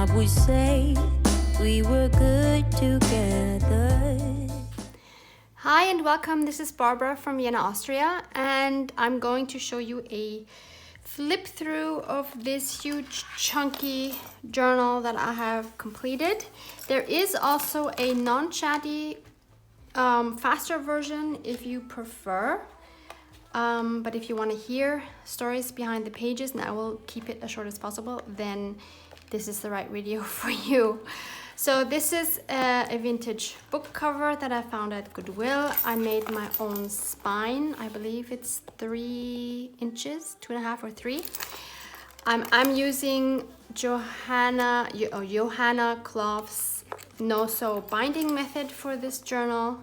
mob would say we were good together. Hi and welcome, this is Barbara from Vienna, Austria, and I'm going to show you a flip through of this huge chunky journal that I have completed. There is also a non-chatty faster version if you prefer, but if you want to hear stories behind the pages, and I will keep it as short as possible, then this is the right video for you. So this is a vintage book cover that I found at Goodwill. I made my own spine. I believe it's 3 inches, 2.5 or 3. I'm using Johanna Clough's no-sew binding method for this journal.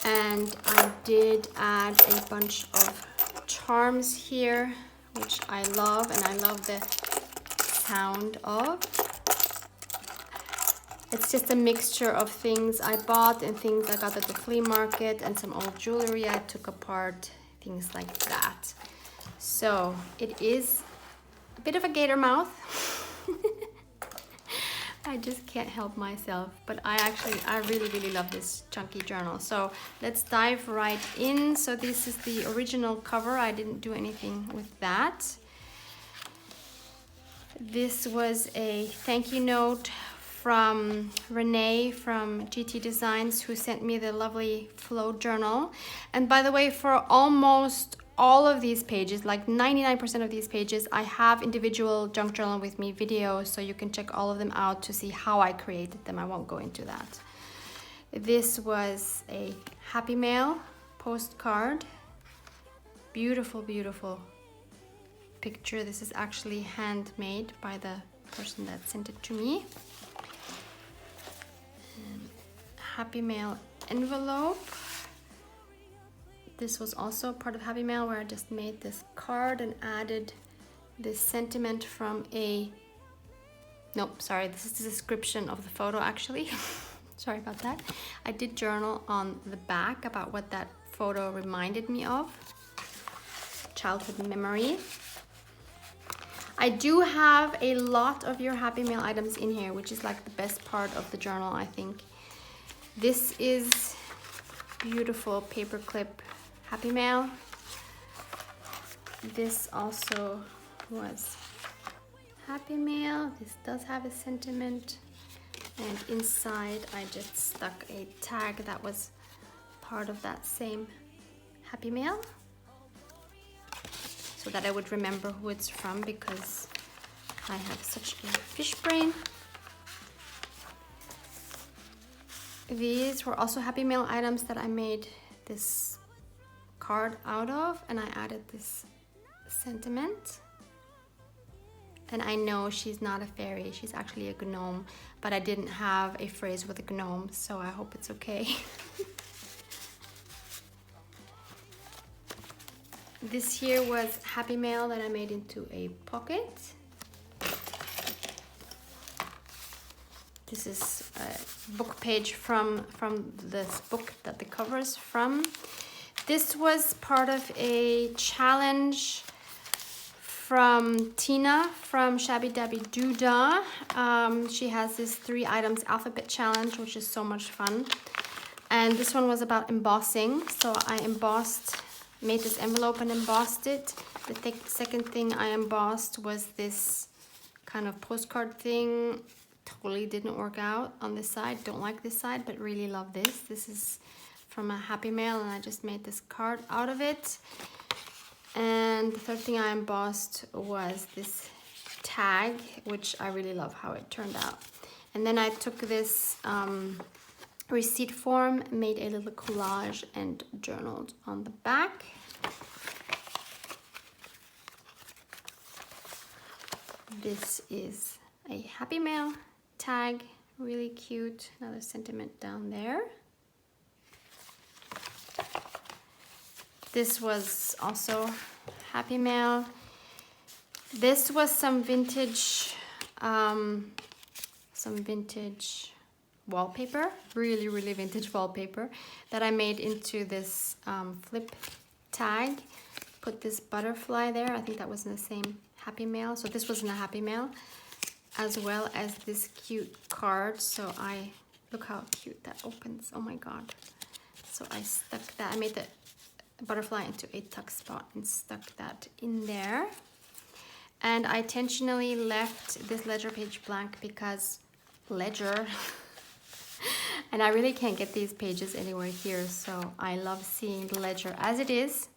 And I did add a bunch of charms here, which I love, and I love the sound of. It's just a mixture of things I bought and things I got at the flea market and some old jewelry I took apart, things like that. So it is a bit of a gator mouth. I just can't help myself, but I really love this chunky journal. So let's dive right in. So this is the original cover. I didn't do anything with that. This was a thank you note from Renee from GT Designs, who sent me the lovely flow journal. And by the way, for almost all of these pages, like 99% of these pages, I have individual junk journal with me videos, so you can check all of them out to see how I created them. I won't go into that. This was a Happy Mail postcard. Beautiful, beautiful picture. This is actually handmade by the person that sent it to me. Happy Mail envelope. This was also part of Happy Mail, where I just made this card and added this sentiment from a... Nope, sorry, this is the description of the photo actually. Sorry about that. I did journal on the back about what that photo reminded me of. Childhood memory. I do have a lot of your Happy Mail items in here, which is like the best part of the journal, I think. This is beautiful paperclip Happy Mail. This also was Happy Mail. This does have a sentiment. And inside I just stuck a tag that was part of that same Happy Mail, so that I would remember who it's from, because I have such a fish brain. These were also Happy Mail items that I made this card out of, and I added this sentiment. And I know she's not a fairy, she's actually a gnome, but I didn't have a phrase with a gnome, so I hope it's okay. This here was Happy Mail that I made into a pocket. This is a book page from this book that the cover is from. This was part of a challenge from Tina from Shabby Dabby Doodah. She has this 3 items alphabet challenge, which is so much fun. And this one was about embossing. So I made this envelope and embossed it. The second thing I embossed was this kind of postcard thing. Totally didn't work out on this side. Don't like this side, but really love this. This is from a Happy Mail, and I just made this card out of it. And the third thing I embossed was this tag, which I really love how it turned out. And then I took this receipt form, made a little collage, and journaled on the back. This is a Happy Mail tag, really cute. Another sentiment down there. This was also Happy Mail. This was some vintage wallpaper, really vintage wallpaper that I made into this flip tag. Put this butterfly there. I think that was in the same Happy Mail. So this wasn't a Happy Mail. as well as this cute card. So I, look how cute that opens. Oh my God. So I stuck that, I made the butterfly into a tuck spot and stuck that in there. And I intentionally left this ledger page blank because ledger, and I really can't get these pages anywhere here, so I love seeing the ledger as it is.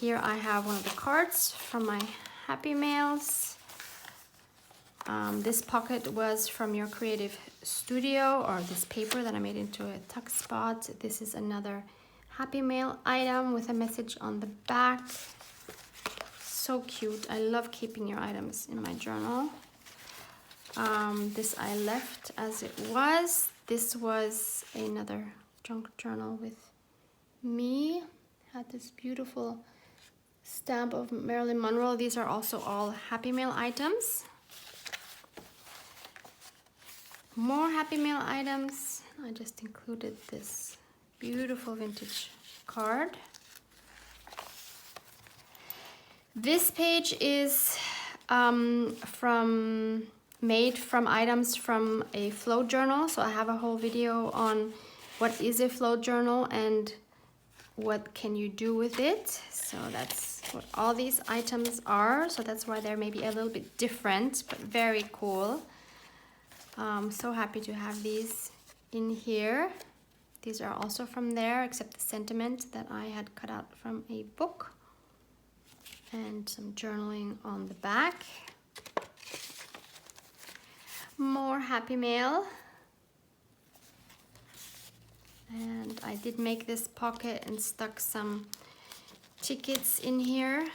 Here I have one of the cards from my Happy Mails. This pocket was from your creative studio, or this paper that I made into a tuck spot. This is another Happy Mail item with a message on the back. So cute. I love keeping your items in my journal. This I left as it was. This was another junk journal with me. Had this beautiful stamp of Marilyn Monroe. These are also all Happy Mail items. More Happy Mail items. I just included this beautiful vintage card. This page is made from items from a flow journal. So I have a whole video on what is a flow journal and what can you do with it. So that's what all these items are. So that's why they're maybe a little bit different, but very cool. So happy to have these in here. These are also from there, except the sentiment that I had cut out from a book. And some journaling on the back. More Happy Mail. And I did make this pocket and stuck some tickets in here,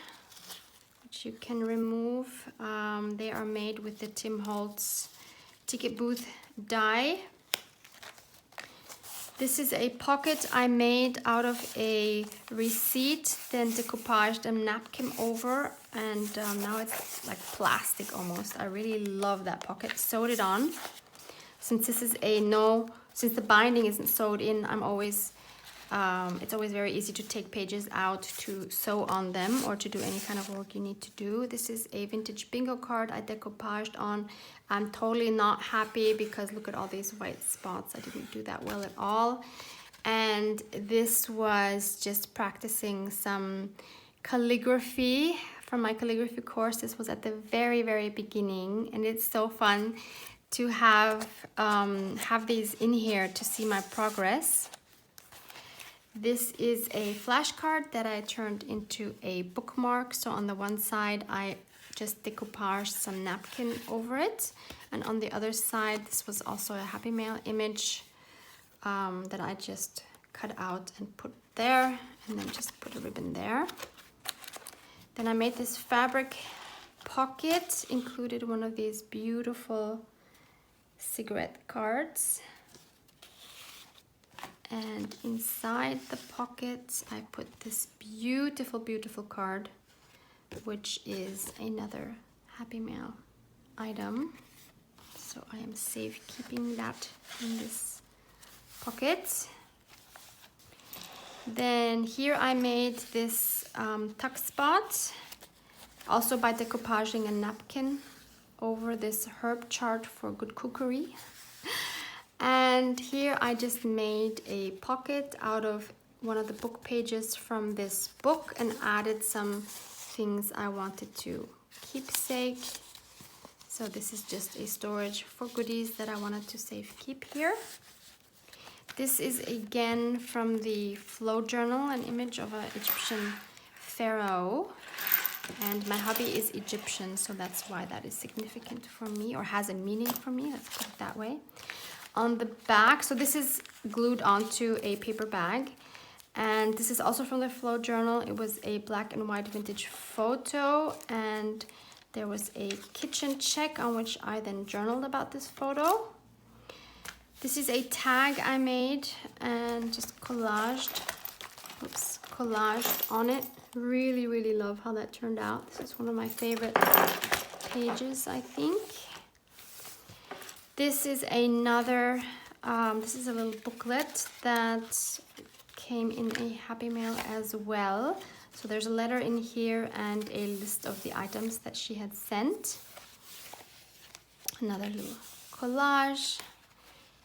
which you can remove. They are made with the Tim Holtz ticket booth die. This is a pocket I made out of a receipt, then decoupaged a napkin over, and now it's like plastic almost. I really love that pocket. Sewed it on. Since this is since the binding isn't sewed in, it's always very easy to take pages out to sew on them or to do any kind of work you need to do. This is a vintage bingo card I decoupaged on. I'm totally not happy because look at all these white spots. I didn't do that well at all. And this was just practicing some calligraphy from my calligraphy course. This was at the very, very beginning, and it's so fun to have these in here to see my progress. This is a flashcard that I turned into a bookmark. So on the one side, I just decoupaged some napkin over it. And on the other side, this was also a Happy Mail image that I just cut out and put there, and then just put a ribbon there. Then I made this fabric pocket, included one of these beautiful cigarette cards. And inside the pocket, I put this beautiful, beautiful card, which is another Happy Mail item. So I am safe keeping that in this pocket. Then here I made this tuck spot, also by decoupaging a napkin over this herb chart for good cookery. And here I just made a pocket out of one of the book pages from this book and added some things I wanted to keepsake. So this is just a storage for goodies that I wanted to safe keep here. This is again from the Flow Journal, an image of an Egyptian pharaoh. And my hubby is Egyptian, so that's why that is significant for me, or has a meaning for me, let's put it that way. On the back, so this is glued onto a paper bag, and this is also from the Flow Journal. It was a black and white vintage photo, and there was a kitchen check on which I then journaled about this photo. This is a tag I made and just collaged on it. Really, really love how that turned out. This is one of my favorite pages, I think. This is another, this is a little booklet that came in a Happy Mail as well. So there's a letter in here and a list of the items that she had sent. Another little collage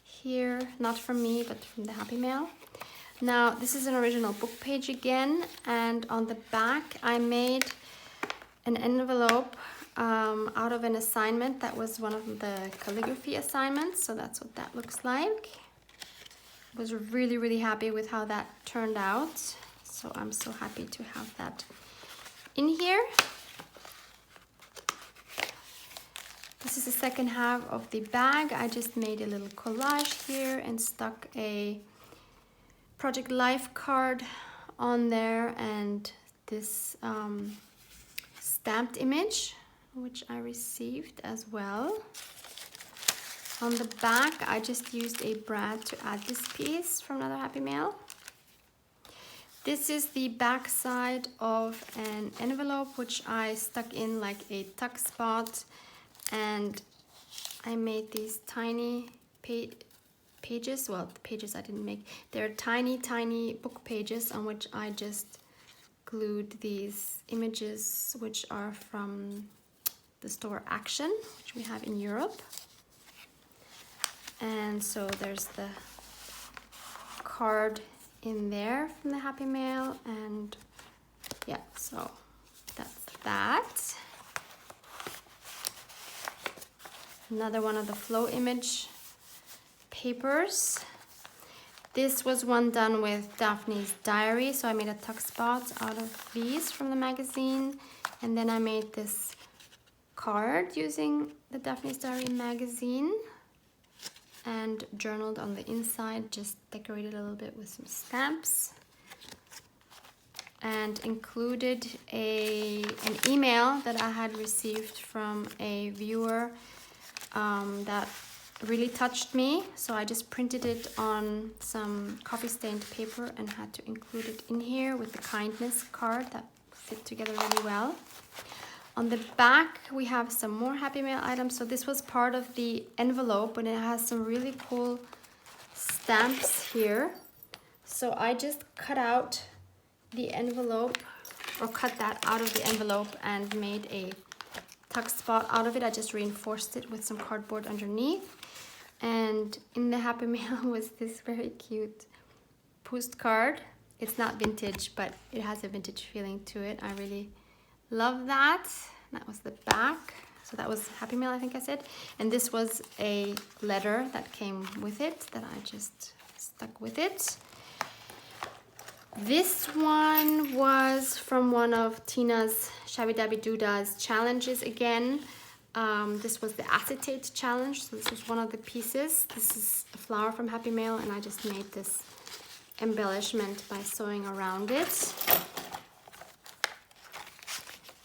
here, not from me, but from the Happy Mail. Now, this is an original book page again, and on the back I made an envelope out of an assignment that was one of the calligraphy assignments, so that's what that looks like. I was really happy with how that turned out, so I'm so happy to have that in here. This is the second half of the bag. I just made a little collage here and stuck a Project Life card on there, and this stamped image, which I received as well. On the back, I just used a brad to add this piece from another Happy Mail. This is the back side of an envelope, which I stuck in like a tuck spot, and I made these tiny pages. Well, the pages I didn't make. They're tiny book pages on which I just glued these images, which are from the store Action, which we have in Europe. And so there's the card in there from the Happy Mail, and yeah, so that's that. Another one of the flow image papers. This was one done with Daphne's diary, so I made a tuck spot out of these from the magazine, and then I made this card using the Daphne's diary magazine and journaled on the inside, just decorated a little bit with some stamps, and included an email that I had received from a viewer that really touched me, so I just printed it on some coffee stained paper and had to include it in here with the kindness card that fit together really well. On the back we have some more Happy Mail items. So this was part of the envelope, and it has some really cool stamps here. So I just cut out the envelope, or cut that out of the envelope, and made a tuck spot out of it. I just reinforced it with some cardboard underneath. And in the Happy Mail was this very cute postcard. It's not vintage, but it has a vintage feeling to it. I really love that. That was the back. So that was Happy Mail, I think I said. And this was a letter that came with it that I just stuck with it. This one was from one of Tina's Shabby Dabby Dooda's challenges again. This was the acetate challenge, so this was one of the pieces. This is a flower from Happy Mail, and I just made this embellishment by sewing around it.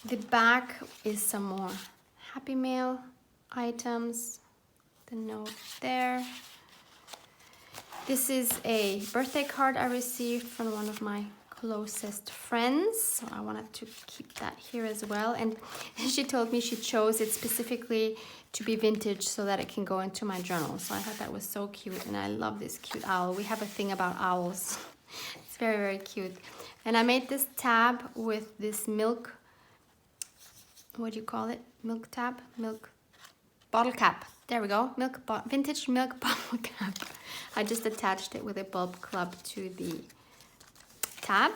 The back is some more Happy Mail items. The note there. This is a birthday card I received from one of my closest friends, so I wanted to keep that here as well. And she told me she chose it specifically to be vintage so that it can go into my journal. So I thought that was so cute, and I love this cute owl. We have a thing about owls. It's very cute. And I made this tab with this milk, what do you call it? Milk tab? Milk bottle cap. There we go. Vintage milk bottle cap. I just attached it with a bulb club to the tab.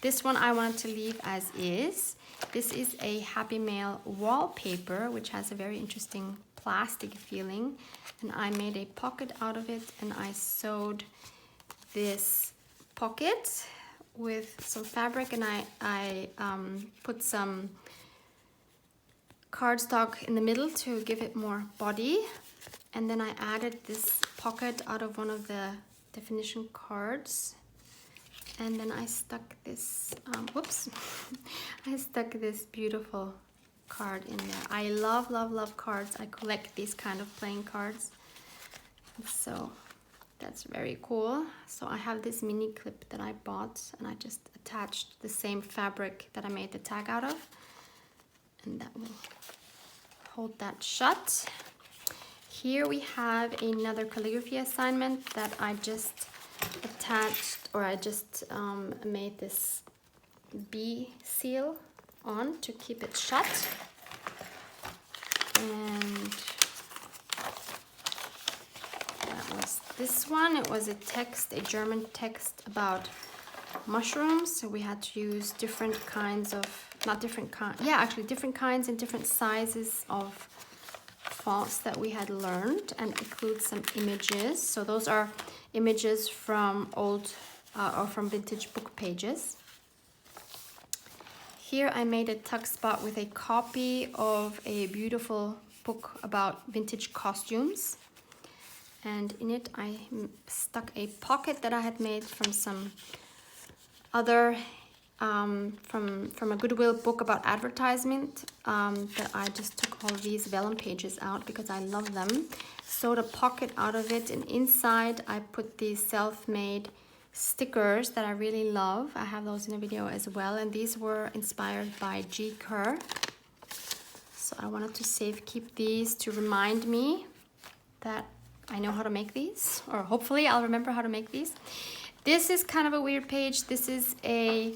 This one I wanted to leave as is. This is a Happy Mail wallpaper, which has a very interesting plastic feeling, and I made a pocket out of it, and I sewed this pocket with some fabric, and I put some cardstock in the middle to give it more body, and then I added this pocket out of one of the definition cards. And then I stuck this, I stuck this beautiful card in there. I love cards. I collect these kind of playing cards. So that's very cool. So I have this mini clip that I bought, and I just attached the same fabric that I made the tag out of. And that will hold that shut. Here we have another calligraphy assignment that I just attached, or I just made this bee seal on to keep it shut. And This one, it was a text, a German text about mushrooms. So we had to use different kinds of, not different kinds, yeah, actually different kinds and different sizes of fonts that we had learned, and include some images. So those are images from old or from vintage book pages. Here I made a tuck spot with a copy of a beautiful book about vintage costumes. And in it I stuck a pocket that I had made from some other, from a Goodwill book about advertisement, that I just took all these vellum pages out because I love them. Sewed a pocket out of it, and inside I put these self-made stickers that I really love. I have those in a video as well, and these were inspired by G. Kerr. So I wanted to keep these to remind me that I know how to make these, or hopefully I'll remember how to make these. This is kind of a weird page. This is a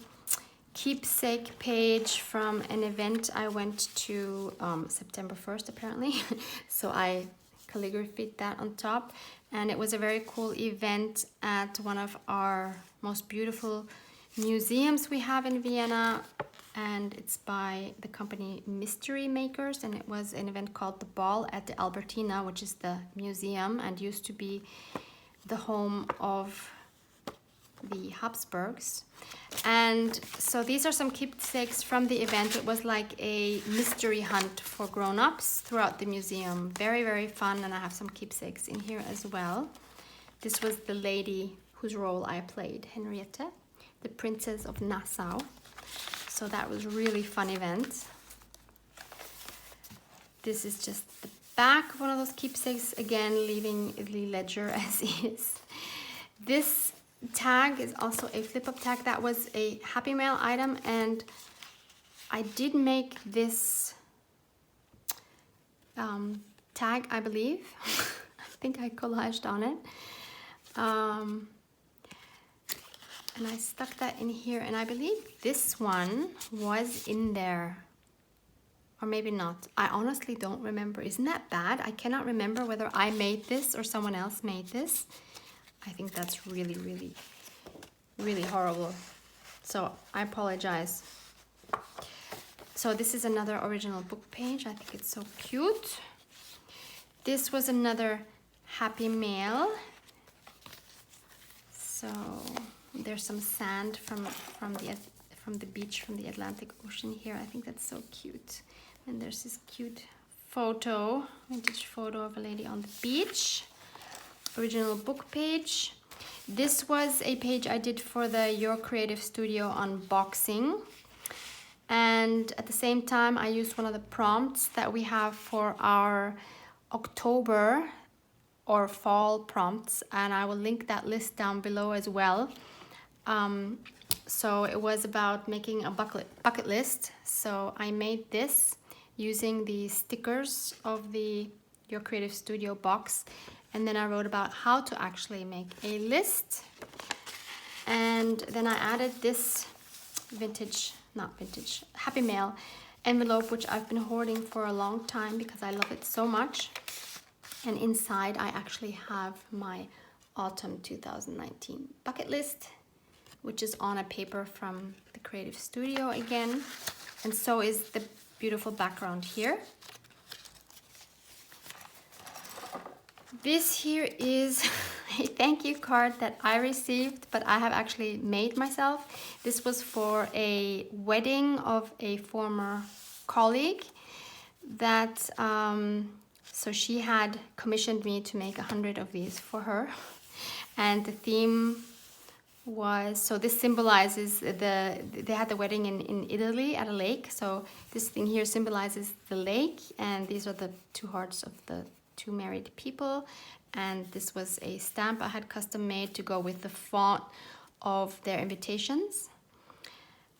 keepsake page from an event I went to September 1st apparently. So I calligraphied that on top, and it was a very cool event at one of our most beautiful museums we have in Vienna, and it's by the company Mystery Makers, and it was an event called The Ball at the Albertina, which is the museum and used to be the home of the Habsburgs. And so these are some keepsakes from the event. It was like a mystery hunt for grown-ups throughout the museum. Very, very fun, and I have some keepsakes in here as well. This was the lady whose role I played, Henriette, the Princess of Nassau. So that was a really fun event. This is just the back of one of those keepsakes, again leaving the ledger as is. This tag is also a flip-up tag. That was a Happy Mail item, and I did make this tag, I believe. I think I collaged on it. And I stuck that in here, and I believe this one was in there. Or maybe not. I honestly don't remember. Isn't that bad? I cannot remember whether I made this or someone else made this. I think that's really, really, really horrible. So I apologize. So this is another original book page. I think it's so cute. This was another Happy Mail. So there's some sand from the beach, from the Atlantic Ocean here. I think that's so cute. And there's this cute photo, vintage photo of a lady on the beach. Original book page. This was a page I did for the Your Creative Studio unboxing, and at the same time I used one of the prompts that we have for our October or fall prompts, and I will link that list down below as well. So it was about making a bucket list. So I made this using the stickers of the Your Creative Studio box, and then I wrote about how to actually make a list. And then I added this Happy Mail envelope, which I've been hoarding for a long time because I love it so much. And inside I actually have my autumn 2019 bucket list, which is on a paper from the Creative Studio again. And so is the beautiful background here. This here is a thank you card that I received, but I have actually made myself. This was for a wedding of a former colleague that, so she had commissioned me to make 100 of these for her. And the theme was, so this symbolizes they had the wedding in Italy at a lake. So this thing here symbolizes the lake, and these are the two hearts of the two married people. And this was a stamp I had custom made to go with the font of their invitations.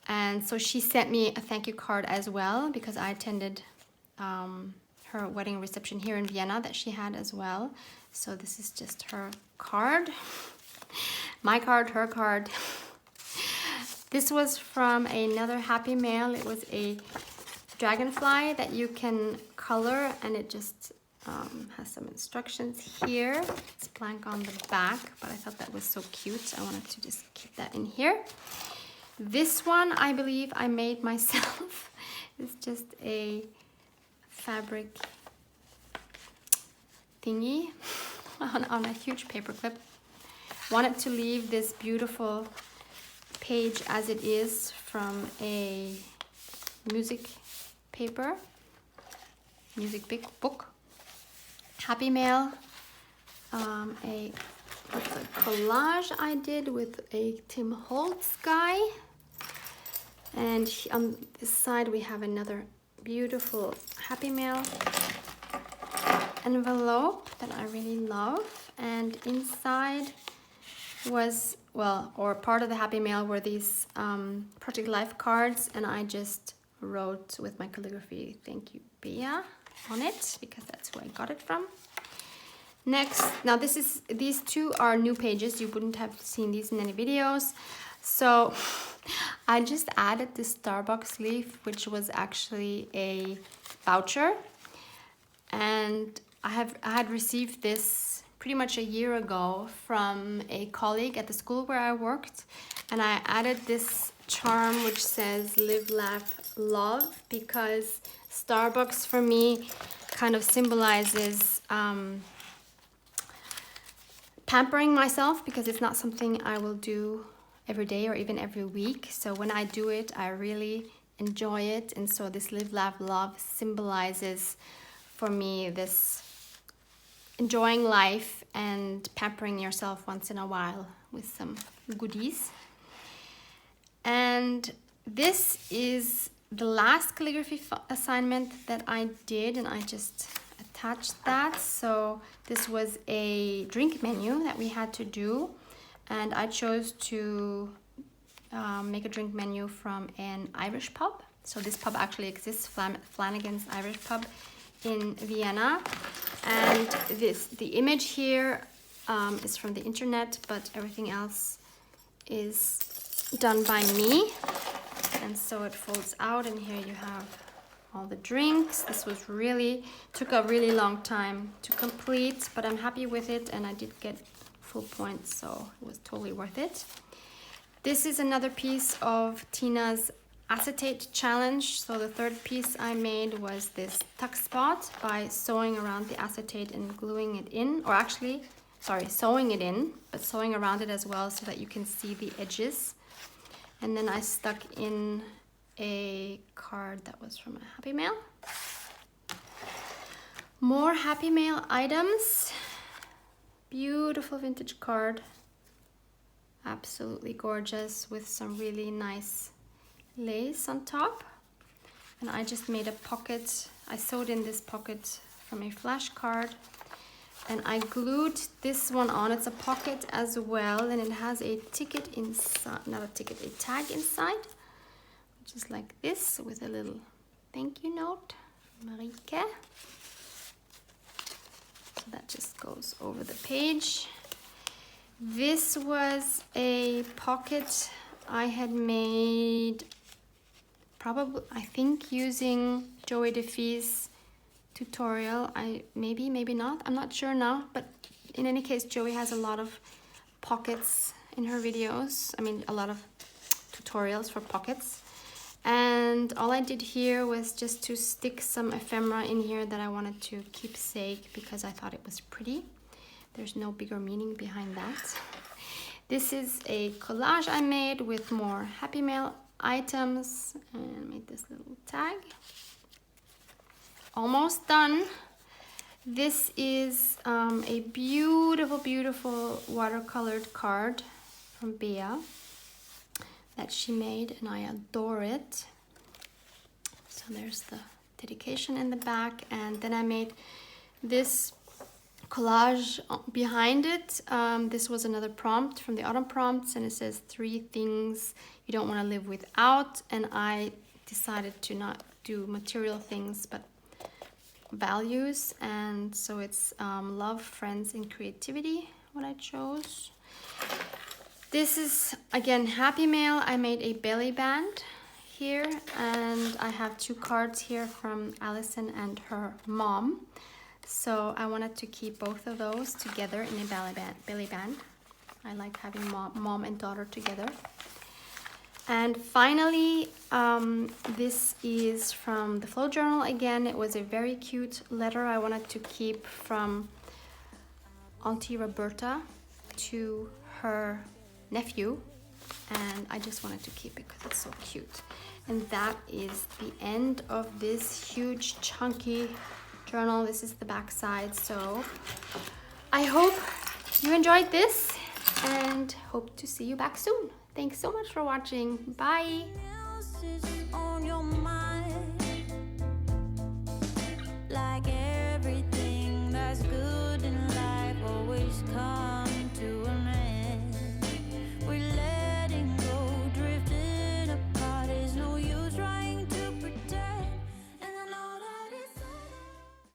And so she sent me a thank you card as well, because I attended her wedding reception here in Vienna that she had as well. So this is just her card. My card, her card. This was from another Happy Mail. It was a dragonfly that you can color, and it just has some instructions here. It's blank on the back, but I thought that was so cute. I wanted to just keep that in here. This one, I believe I made myself. It's just a fabric thingy on a huge paper clip. Wanted to leave this beautiful page as it is from a music paper, music big book. Happy Mail, a collage I did with a Tim Holtz guy. And on this side we have another beautiful Happy Mail envelope that I really love. And inside was, well, or part of the Happy Mail were these Project Life cards, and I just wrote with my calligraphy, "Thank you, Bea," on it, because that's who I got it from. Next, now these two are new pages. You wouldn't have seen these in any videos. So I just added this Starbucks leaf, which was actually a voucher. And I had received this pretty much a year ago from a colleague at the school where I worked. And I added this charm which says "Live, Laugh, Love," because Starbucks for me kind of symbolizes pampering myself, because it's not something I will do every day or even every week. So when I do it, I really enjoy it. And so this "Live, Laugh, Love" symbolizes for me this enjoying life and pampering yourself once in a while with some goodies. And this is the last calligraphy assignment that I did, and I just attached that. So this was a drink menu that we had to do, and I chose to make a drink menu from an Irish pub. So this pub actually exists, Flanagan's Irish Pub in Vienna. And the image here is from the internet, but everything else is done by me. And so it folds out, and here you have all the drinks. This was took a really long time to complete, but I'm happy with it, and I did get full points, so it was totally worth it. This is another piece of Tina's acetate challenge. So the third piece I made was this tuck spot by sewing around the acetate and gluing it in, or actually, sorry, sewing it in, but sewing around it as well so that you can see the edges. And then I stuck in a card that was from a Happy Mail. More Happy Mail items. Beautiful vintage card. Absolutely gorgeous, with some really nice lace on top. And I just made a pocket. I sewed in this pocket from a flashcard, and I glued this one on. It's a pocket as well, and it has a ticket inside, not a ticket, a tag inside, which is like this, with a little thank you note, Marike. So that just goes over the page. This was a pocket I had made, probably, I think, using Joey DeFee's tutorial. Maybe not, I'm not sure now, but in any case, Joey has a lot of pockets in her videos. I mean, a lot of tutorials for pockets. And all I did here was just to stick some ephemera in here that I wanted to keepsake, because I thought it was pretty. There's no bigger meaning behind that. This is a collage I made with more Happy Mail items, and I made this little tag. Almost done. This is a beautiful, beautiful watercolored card from Bea that she made, and I adore it. So there's the dedication in the back, and then I made this collage behind it. This was another prompt from the autumn prompts, and it says 3 things you don't want to live without. And I decided to not do material things, but values. And so it's love, friends, and creativity, what I chose. This is again Happy Mail. I made a belly band here, and I have 2 cards here from Allison and her mom. So I wanted to keep both of those together in a belly band. I like having mom and daughter together. And finally, this is from the Flow Journal again. It was a very cute letter I wanted to keep from Auntie Roberta to her nephew, and I just wanted to keep it because it's so cute. And that is the end of this huge chunky journal. This is the back side. So I hope you enjoyed this and hope to see you back soon. Thanks so much for watching. Bye.